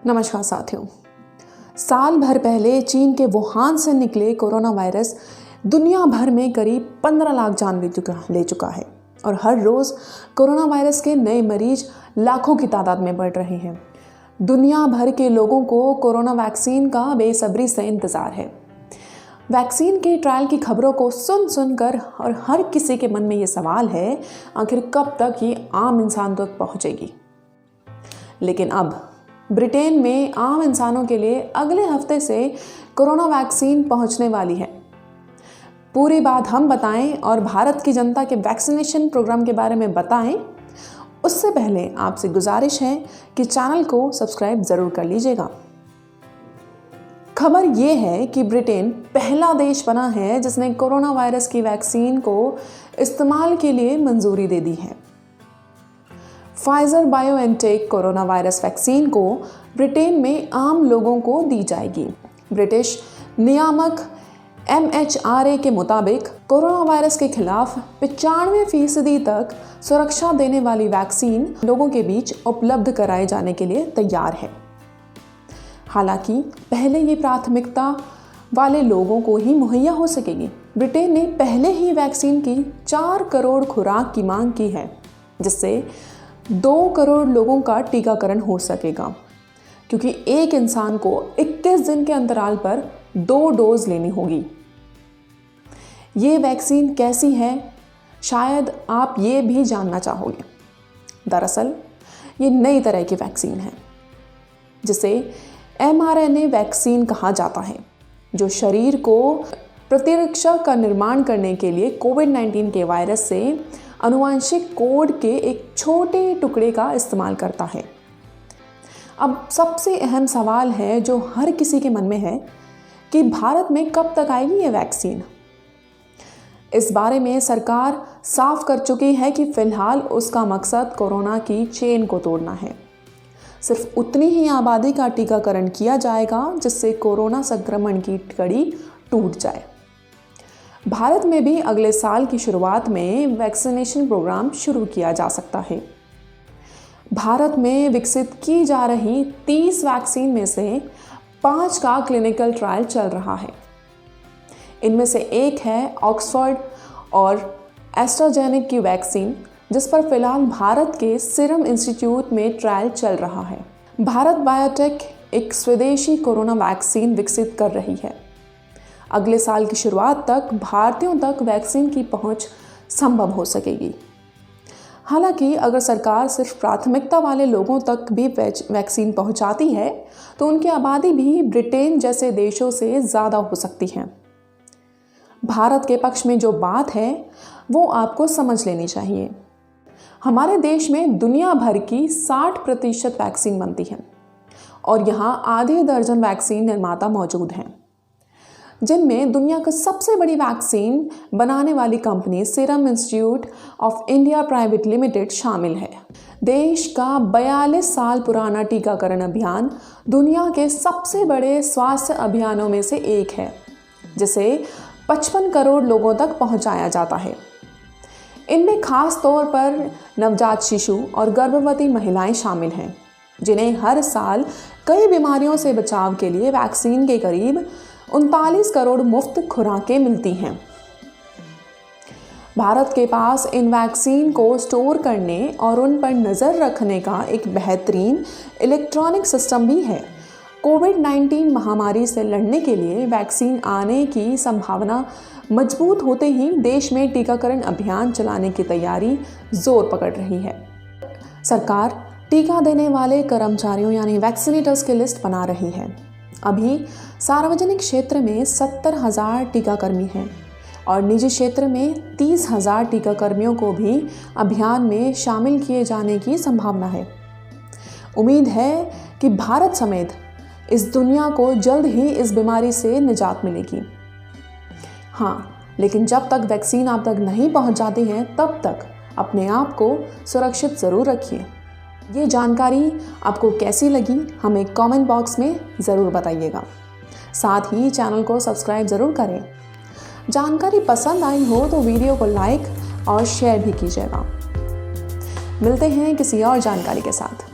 नमस्कार साथियों। साल भर पहले चीन के वुहान से निकले कोरोना वायरस दुनिया भर में करीब 15 लाख जान ले चुका है और हर रोज़ कोरोना वायरस के नए मरीज लाखों की तादाद में बढ़ रहे हैं। दुनिया भर के लोगों को कोरोना वैक्सीन का बेसब्री से इंतज़ार है। वैक्सीन के ट्रायल की खबरों को सुनकर और हर किसी के मन में ये सवाल है, आखिर कब तक ये आम इंसान तक पहुँचेगी। लेकिन अब ब्रिटेन में आम इंसानों के लिए अगले हफ्ते से कोरोना वैक्सीन पहुंचने वाली है। पूरी बात हम बताएं और भारत की जनता के वैक्सीनेशन प्रोग्राम के बारे में बताएं, उससे पहले आपसे गुजारिश है कि चैनल को सब्सक्राइब ज़रूर कर लीजिएगा। खबर ये है कि ब्रिटेन पहला देश बना है जिसने कोरोना वायरस की वैक्सीन को इस्तेमाल के लिए मंजूरी दे दी है। Pfizer BioNTech corona virus vaccine को ब्रिटेन में आम लोगों को दी जाएगी। ब्रिटिश नियामक MHRA के मुताबिक कोरोना वायरस के खिलाफ 95% तक सुरक्षा देने वाली वैक्सीन लोगों के बीच उपलब्ध कराए जाने के लिए तैयार है। हालांकि पहले ये प्राथमिकता वाले लोगों को ही मुहैया हो सकेगी। ब्रिटेन ने पहले ही वैक्सीन की 4 करोड़ खुराक की मांग की है, जिससे 2 करोड़ लोगों का टीकाकरण हो सकेगा, क्योंकि एक इंसान को 21 दिन के अंतराल पर 2 डोज लेनी होगी। ये वैक्सीन कैसी है, शायद आप ये भी जानना चाहोगे। दरअसल ये नई तरह की वैक्सीन है जिसे mRNA वैक्सीन कहा जाता है, जो शरीर को प्रतिरक्षा का निर्माण करने के लिए कोविड-19 के वायरस से आनुवंशिक कोड के एक छोटे टुकड़े का इस्तेमाल करता है। अब सबसे अहम सवाल है जो हर किसी के मन में है कि भारत में कब तक आएगी ये वैक्सीन। इस बारे में सरकार साफ कर चुकी है कि फिलहाल उसका मकसद कोरोना की चेन को तोड़ना है। सिर्फ उतनी ही आबादी का टीकाकरण किया जाएगा जिससे कोरोना संक्रमण की कड़ी टूट जाए। भारत में भी अगले साल की शुरुआत में वैक्सीनेशन प्रोग्राम शुरू किया जा सकता है। भारत में विकसित की जा रही 30 वैक्सीन में से 5 का क्लिनिकल ट्रायल चल रहा है। इनमें से एक है ऑक्सफोर्ड और एस्ट्राजेनेका की वैक्सीन, जिस पर फिलहाल भारत के सीरम इंस्टीट्यूट में ट्रायल चल रहा है। भारत बायोटेक एक स्वदेशी कोरोना वैक्सीन विकसित कर रही है। अगले साल की शुरुआत तक भारतीयों तक वैक्सीन की पहुंच संभव हो सकेगी। हालांकि अगर सरकार सिर्फ प्राथमिकता वाले लोगों तक भी वैक्सीन पहुंचाती है तो उनकी आबादी भी ब्रिटेन जैसे देशों से ज़्यादा हो सकती है। भारत के पक्ष में जो बात है वो आपको समझ लेनी चाहिए। हमारे देश में दुनिया भर की 60% वैक्सीन बनती है और यहाँ आधे दर्जन वैक्सीन निर्माता मौजूद हैं, जिनमें दुनिया की सबसे बड़ी वैक्सीन बनाने वाली company serum institute of India private limited शामिल है। देश का 42 साल पुराना टीकाकरण अभियान दुनिया के सबसे बड़े स्वास्थ्य अभियानों में से एक है, जिसे 55 करोड़ लोगों तक पहुंचाया जाता है। इनमें खास तौर पर नवजात शिशु और गर्भवती महिलाएं शामिल हैं, जिन्हें हर साल कई बीमारियों से बचाव के लिए वैक्सीन के करीब 39 करोड़ मुफ्त खुराकें मिलती हैं। भारत के पास इन वैक्सीन को स्टोर करने और उन पर नज़र रखने का एक बेहतरीन इलेक्ट्रॉनिक सिस्टम भी है। कोविड-19 महामारी से लड़ने के लिए वैक्सीन आने की संभावना मजबूत होते ही देश में टीकाकरण अभियान चलाने की तैयारी जोर पकड़ रही है। सरकार टीका देने वाले कर्मचारियों यानी वैक्सीनेटर्स की लिस्ट बना रही है। अभी सार्वजनिक क्षेत्र में 70,000 टीकाकर्मी हैं और निजी क्षेत्र में 30,000 टीकाकर्मियों को भी अभियान में शामिल किए जाने की संभावना है। उम्मीद है कि भारत समेत इस दुनिया को जल्द ही इस बीमारी से निजात मिलेगी। हाँ, लेकिन जब तक वैक्सीन आप तक नहीं पहुंच जाती है तब तक अपने आप को सुरक्षित ज़रूर रखिए। ये जानकारी आपको कैसी लगी हमें कमेंट बॉक्स में ज़रूर बताइएगा। साथ ही चैनल को सब्सक्राइब ज़रूर करें। जानकारी पसंद आई हो तो वीडियो को लाइक और शेयर भी कीजिएगा। मिलते हैं किसी और जानकारी के साथ।